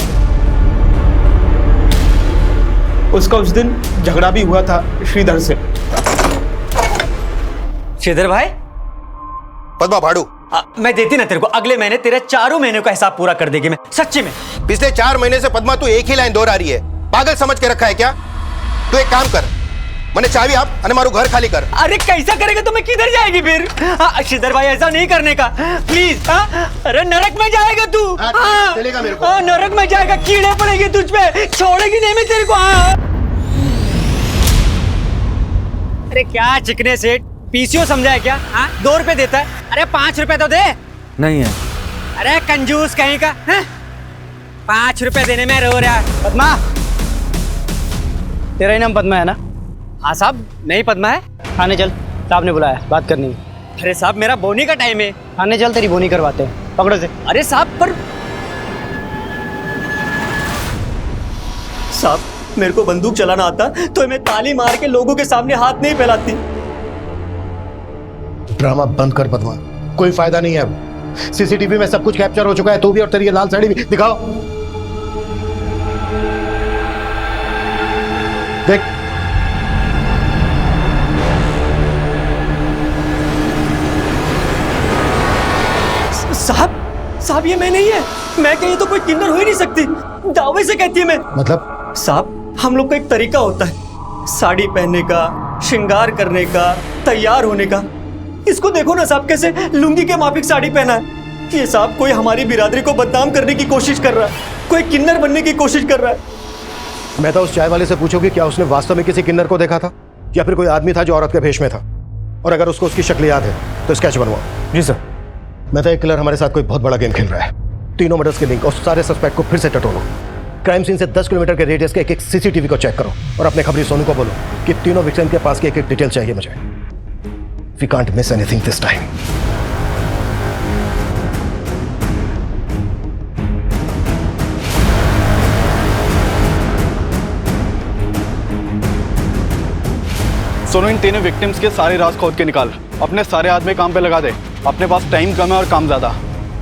उसका उस दिन झगड़ा भी हुआ था श्रीधर से। श्रीधर भाई, पद्मा भाड़ू, मैं देती ना तेरे को, अगले महीने तेरे 4 महीने का हिसाब पूरा कर देगी मैं, सच्ची में। पिछले 4 महीने से पद्मा तू एक ही लाइन दोहरा रही है। पागल समझ के रखा है क्या? तू एक काम कर, मैंने चाबी आप अने मारू घर खाली कर। अरे कैसा करेगा तो मैं किधर जाएगी फिर? श्रीधर भाई ऐसा नहीं करने का प्लीज। अरे नरक में जाएगा तू। चलेगा मेरे को। नरक में जाएगा, कीड़े पड़ेंगे तुझ पे, छोड़ेगी नहीं मैं तेरे को। अरे क्या चिकने सेठ, पीसीओ समझा है क्या? 2 रुपए देता है, अरे 5 रुपए तो दे। नहीं है। अरे कंजूस कहीं का, 5 रुपए देने में रो रहा है। पद्मा, तेरा ही नाम पद्मा है ना? हाँ साहब, नहीं पद्मा है। थाने चल, साहब ने बुलाया, बात करनी है। अरे साहब मेरा बोनी का टाइम है। थाने चल, तेरी बोनी करवाते हैं। पकड़ो से। अरे साहब पर साहब, मेरे को बंदूक चलाना आता तो मैं ताली मार के लोगों के सामने हाथ नहीं फैलाती। ड्रामा बंद कर पद्मा, कोई फायदा नहीं है अब। सीसीटीवी में सब कुछ कैप्चर हो चुका है, तू भी और तेरी ये लाल साड़ी भी। दिखाओ, देख। साहब ये मैं नहीं है। मैं कहीं तो कोई किन्नर हो ही नहीं सकती, दावे से कहती है मैं। मतलब? साहब हम लोग का एक तरीका होता है साड़ी पहनने का, श्रृंगार करने का, तैयार होने का। इसको देखो ना साहब, कैसे लुंगी के माफिक साड़ी पहना है। ये साहब कोई हमारी बिरादरी को बदनाम करने की कोशिश कर रहा है, कोई किन्नर बनने की कोशिश कर रहा है। मैं तो उस चाय वाले से पूछूंगी क्या उसने वास्तव में किसी किन्नर को देखा था या फिर कोई आदमी था जो औरत के भेष में था। और अगर उसको उसकी शक्ल याद है तो स्केच बनवाओ। जी सर। मैं तो एक किलर हमारे साथ कोई बहुत बड़ा गेम खेल रहा है। तीनों मर्डर्स के लिंक और सारे सस्पेक्ट को फिर से टटोलो। क्राइम सीन से 10 किलोमीटर के रेडियस के एक सीसीटीवी को चेक करो और अपने खबरी सोनू को बोलो कि तीनों विक्टिम के पास की एक डिटेल चाहिए मुझे। We can't miss anything this time. Sonu, इन तीनों विक्टिम्स के सारे राज खोद के निकाल, अपने सारे आदमी काम पे लगा दे। अपने पास टाइम कम है और काम ज्यादा।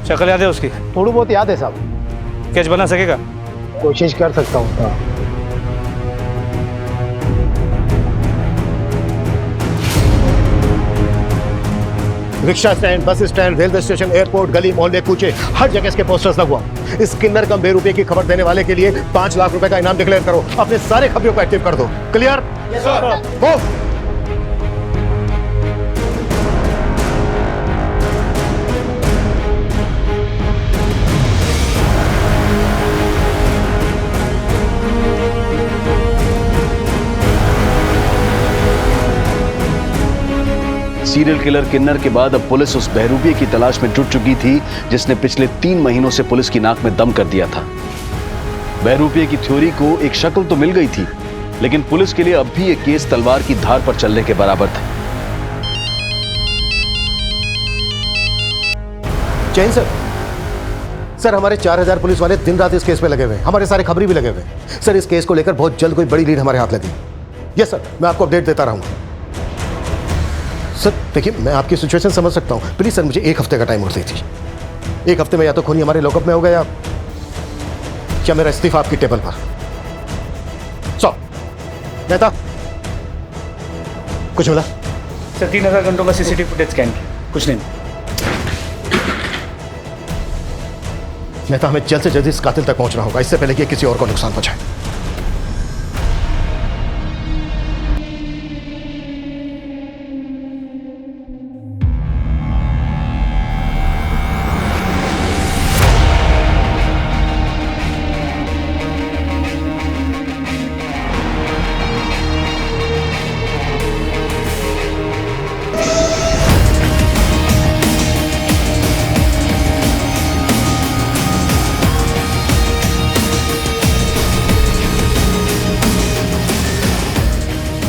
शक्ल याद है उसकी? थोड़ी बहुत याद है साहब। स्केच बना सकेगा? कोशिश कर सकता हूँ। Rickshaw stand, bus stand, railway station, airport, गली मोहल्ले, कूचे, हर जगह इसके पोस्टर्स लगवाओ। इस किन्नर कम बेरुपये की खबर देने वाले के लिए 5 लाख रुपए का इनाम डिक्लेयर करो। अपने सारे खबरों को एक्टिव कर दो। Clear? Yes sir. Serial killer किन्नर के बाद अब पुलिस उस बहरूपिये की तलाश में जुट चुकी थी जिसने पिछले 3 महीनों से पुलिस की नाक में दम कर दिया था। बहरूपिये की थ्योरी को एक शक्ल तो मिल गई थी, लेकिन पुलिस के लिए अब भी ये केस तलवार की धार पर चलने के बराबर था। जैन सर, सर हमारे 4000 पुलिस वाले दिन रात इस केस में लगे हुए हैं, हमारे सारे खबरी भी लगे हुए हैं। सर इस केस को लेकर बहुत जल्द कोई बड़ी लीड हमारे हाथ लगी। यस सर, मैं आपको अपडेट देता रहूंगा। सर देखिए, मैं आपकी सिचुएशन समझ सकता हूं, प्लीज सर मुझे 1 हफ्ते का टाइम और दीजिए। 1 हफ्ते में या तो खूनी हमारे लॉकअप में हो गया या मेरा इस्तीफा आपकी टेबल पर। सो नेता, कुछ मिला? सर 3000 घंटों का सीसीटीवी फुटेज स्कैन किया, कुछ नहीं। नेता, हमें जल्द से जल्द इस कातिल तक पहुंचना होगा, इससे पहले कि किसी और को नुकसान पहुंचाए।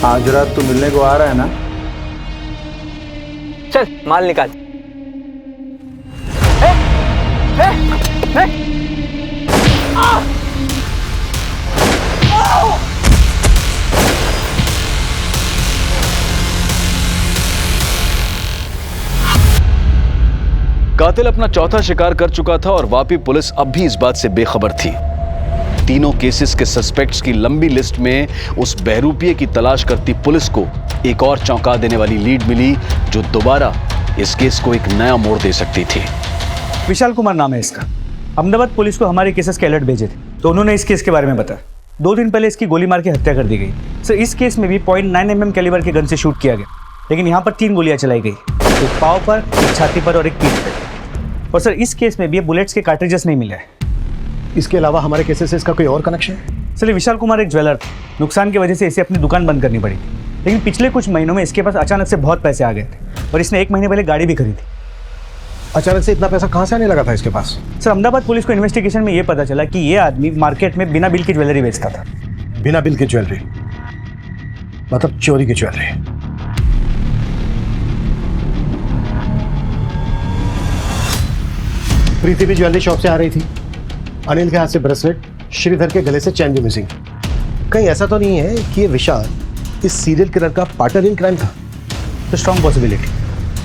आज रात तू मिलने को आ रहा है ना? चल माल निकाल। कातिल अपना चौथा शिकार कर चुका था और वापी पुलिस अब भी इस बात से बेखबर थी। तीनों केसेस के सस्पेक्ट्स की लंबी लिस्ट में उस बहरूपिये की तलाश करती पुलिस को एक और चौंका देने वाली लीड मिली जो दोबारा इस केस को एक नया मोड़ दे सकती थी। विशाल कुमार नाम है इसका। अहमदाबाद पुलिस को हमारे केसेस के अलर्ट भेजे थे तो उन्होंने इस केस के बारे में बताया। 2 दिन पहले इसकी गोली मार के हत्या कर दी गई। सर इस केस में भी 0.9 mm कैलिबर के गन से शूट किया गया, लेकिन यहाँ पर 3 गोलियां चलाई गई, एक पाँव पर, एक छाती पर और एक पीठ पर। और सर इस केस में भी बुलेट्स के कार्ट्रिजेस नहीं मिले। इसके अलावा हमारे केसेस से इसका कोई और कनेक्शन है? सर विशाल कुमार एक ज्वेलर था, नुकसान की वजह से इसे अपनी दुकान बंद करनी पड़ी, लेकिन पिछले कुछ महीनों में इसके पास अचानक से बहुत पैसे आ गए थे और इसने 1 महीने पहले गाड़ी भी खरीदी। अचानक से इतना पैसा कहाँ से आने लगा था इसके पास? सर अहमदाबाद पुलिस को इन्वेस्टिगेशन में ये पता चला कि ये आदमी मार्केट में बिना बिल की ज्वेलरी बेचता था। बिना बिल की ज्वेलरी मतलब चोरी की ज्वेलरी? प्रीति भी ज्वेलरी शॉप से आ रही थी, अनिल के हाथ से ब्रेसलेट, श्रीधर के गले से चैन भी मिसिंग। कहीं ऐसा तो नहीं है कि ये विशाल इस सीरियल किलर का पार्टनर इन क्राइम था? तो स्ट्रॉन्ग पॉसिबिलिटी,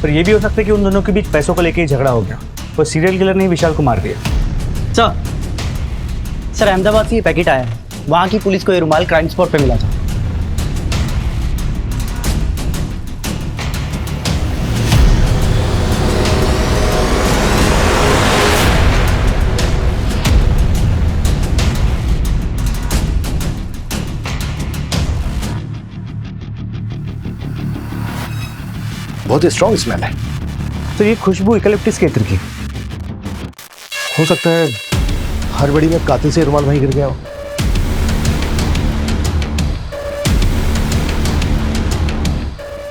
पर यह भी हो सकता है कि उन दोनों के बीच पैसों को लेकर झगड़ा हो गया और सीरियल किलर ने विशाल को मार दिया। सर अहमदाबाद से ये पैकेट आया है, वहाँ की पुलिस को ये रुमाल क्राइम स्पॉट पे मिला था। बहुत ही स्ट्रॉन्ग स्मेल है। तो ये खुशबू इकलिप्टिस के इत्र की हो सकता है। हड़बड़ी में कातिल से रुमाल वहीं गिर गया हो।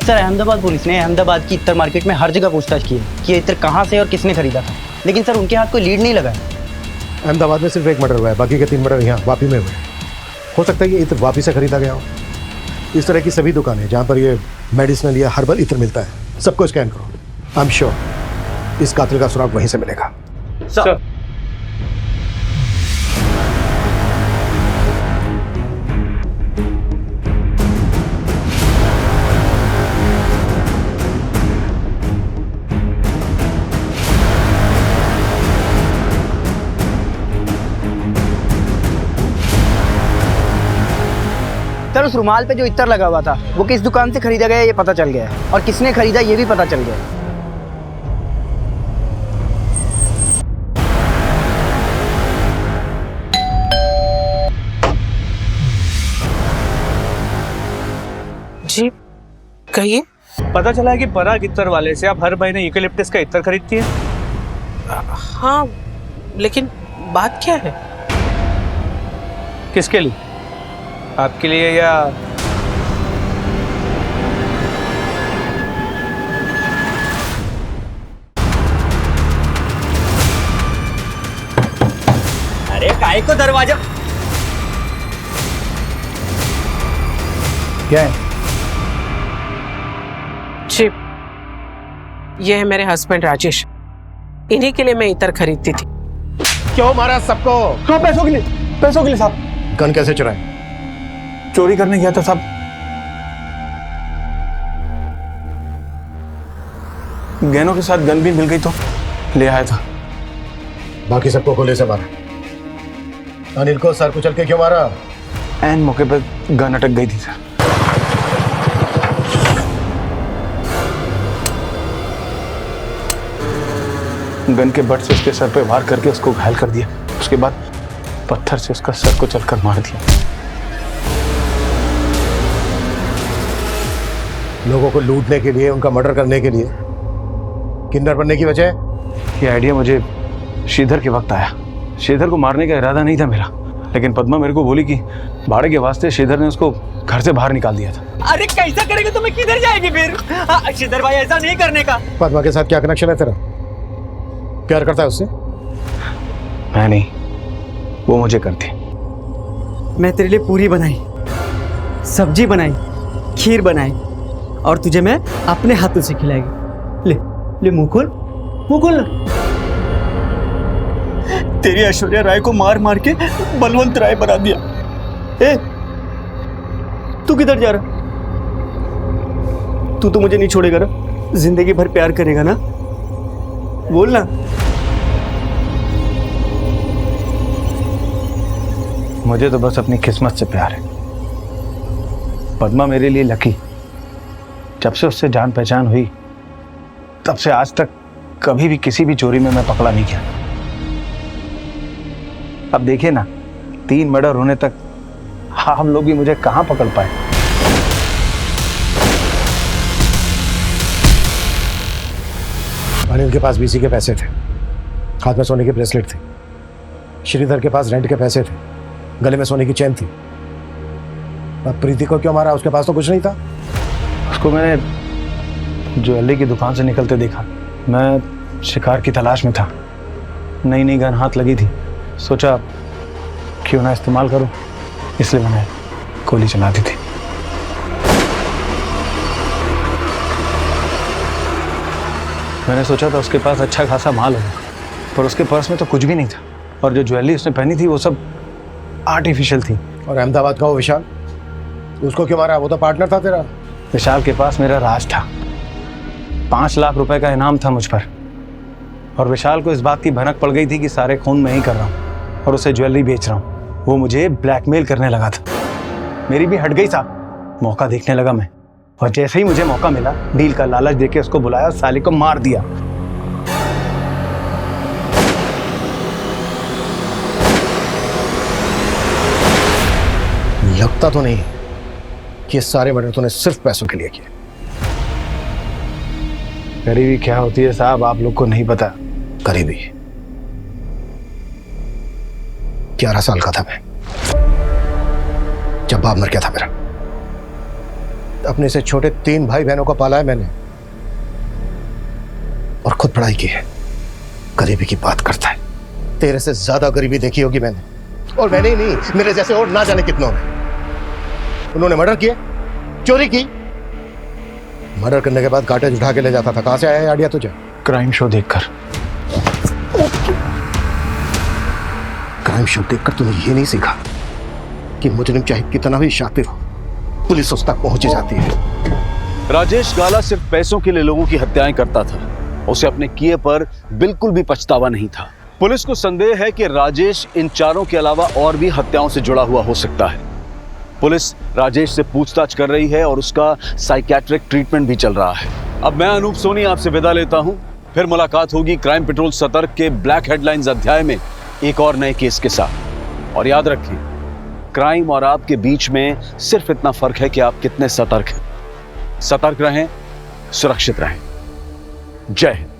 सर अहमदाबाद पुलिस ने अहमदाबाद की इत्र मार्केट में हर जगह पूछताछ की है कि ये इत्र कहाँ से और किसने खरीदा था, लेकिन सर उनके हाथ कोई लीड नहीं लगा है। अहमदाबाद में सिर्फ 1 मर्डर हुआ है, बाकी के 3 मर्डर यहाँ वापी में हुए। हो सकता है ये इत्र वापी से खरीदा गया हो। इस तरह की सभी दुकानें जहाँ पर ये मेडिसिनल या हर्बल इत्र मिलता है, सबको स्कैन करो। आई एम श्योर इस कातिल का सुराग वहीं से मिलेगा। सर सर उस रुमाल पे जो इत्र लगा हुआ था वो किस दुकान से खरीदा गया ये पता चल गया है, और किसने खरीदा ये भी पता चल गया है। जी कहिए। पता चला है कि पराग इत्र वाले से आप हर महीने यूकेलिप्टस का इत्र खरीदती है। हाँ लेकिन बात क्या है? किसके लिए? आपके लिए या काय को दरवाजा क्या है? जी, ये है मेरे हस्बैंड राजेश। इन्हीं के लिए मैं इतर खरीदती थी। क्यों मारा सबको? हाँ, पैसों के लिए साहब। गन कैसे चुराए? चोरी करने गया था साहब। गहनों के साथ गन भी मिल गई तो ले आया था। बाकी सबको गोले से मारा। अनिल को सर कुचल के क्यों मारा? एन मौके पर गन अटक गई थी सर। गन के बट से उसके सर पे वार करके उसको घायल कर दिया। उसके बाद पत्थर से उसका सर को चलकर मार दिया। लोगों को लूटने के लिए, उनका मर्डर करने के लिए। किन्नर बनने की वजह? ये आइडिया मुझे श्रीधर के वक्त आया। श्रीधर को मारने का इरादा नहीं था मेरा, लेकिन पद्मा मेरे को बोली कि भाड़े के वास्ते श्रीधर ने उसको घर से बाहर निकाल दिया था। अरे कैसा करेगा तो मैं किधर जाएगी फिर? श्रीधर भाई ऐसा नहीं करने का। पद्मा के साथ क्या कनेक्शन है तेरा? प्यार करता है उससे? मैं नहीं, वो मुझे करती। मैं तेरे लिए पूरी बनाई, सब्जी बनाई, खीर बनाई और तुझे मैं अपने हाथों से खिलाएगी। ले ले मुकुल, मुकुल। तेरी ऐश्वर्या राय को मार मार के बलवंत राय बना दिया। ए, तू किधर जा रहा? तू तो मुझे नहीं छोड़ेगा ना? जिंदगी भर प्यार करेगा ना? बोल ना। मुझे तो बस अपनी किस्मत से प्यार है। पद्मा मेरे लिए लकी। जब से उससे जान पहचान हुई तब से आज तक कभी भी किसी भी चोरी में मैं पकड़ा नहीं गया। अब देखिए ना, 3 मर्डर होने तक हम लोग भी मुझे कहां पकड़ पाए। अनिल के पास बीसी के पैसे थे, हाथ में सोने की ब्रेसलेट थी। श्रीधर के पास रेंट के पैसे थे, गले में सोने की चेन थी। अब प्रीति को क्यों मारा? उसके पास तो कुछ नहीं था। उसको मैंने ज्वेलरी की दुकान से निकलते देखा। मैं शिकार की तलाश में था। नई नई गन हाथ लगी थी, सोचा क्यों ना इस्तेमाल करूं, इसलिए मैंने गोली चला दी थी। मैंने सोचा था उसके पास अच्छा खासा माल होगा, पर उसके पर्स में तो कुछ भी नहीं था। और जो ज्वेलरी उसने पहनी थी वो सब आर्टिफिशियल थी। और अहमदाबाद का वो विशाल, उसको क्यों मारा? वो तो पार्टनर था तेरा। विशाल के पास मेरा राज था। 5 लाख रुपए का इनाम था मुझ पर। और विशाल को इस बात की भनक पड़ गई थी कि सारे खून मैं ही कर रहा हूँ और उसे ज्वेलरी बेच रहा हूँ। वो मुझे ब्लैकमेल करने लगा था। मेरी भी हट गई साहब। मौका देखने लगा मैं, और जैसे ही मुझे मौका मिला डील का लालच देके उसको बुलाया, साले को मार दिया। लगता तो नहीं कि ये सारे मर्डर तूने सिर्फ पैसों के लिए किए। गरीबी क्या होती है साहब, आप लोग को नहीं पता। गरीबी? 11 साल का था मैं जब बाप मर गया था मेरा। अपने से छोटे 3 भाई बहनों को पाला है मैंने और खुद पढ़ाई की है। गरीबी की बात करता है। तेरे से ज्यादा गरीबी देखी होगी मैंने, और मैंने ही नहीं, मेरे जैसे और ना जाने कितनों ने। उन्होंने मर्डर किए, चोरी की। मर्डर करने के बाद काटेज उठा के ले जाता था। कहां से आया है आइडिया तुझे? क्राइम शो देखकर। क्राइम शो देखकर तूने ये नहीं सीखा कि मुजरिम चाहे कितना भी शातिर हो, पुलिस उस तक पहुंच जाती है। राजेश गाला सिर्फ पैसों के लिए लोगों की हत्याएं करता था। उसे अपने किए पर बिल्कुल भी पछतावा नहीं था। पुलिस को संदेह है कि राजेश इन चारों के अलावा और भी हत्याओं से जुड़ा हुआ हो सकता है। पुलिस राजेश से पूछताछ कर रही है और उसका साइकियाट्रिक ट्रीटमेंट भी चल रहा है। अब मैं अनूप सोनी आपसे विदा लेता हूं। फिर मुलाकात होगी क्राइम पेट्रोल सतर्क के ब्लैक हेडलाइंस अध्याय में एक और नए केस के साथ। और याद रखिए, क्राइम और आपके बीच में सिर्फ इतना फर्क है कि आप कितने सतर्क हैं। सतर्क रहें, सुरक्षित रहें। जय हिंद।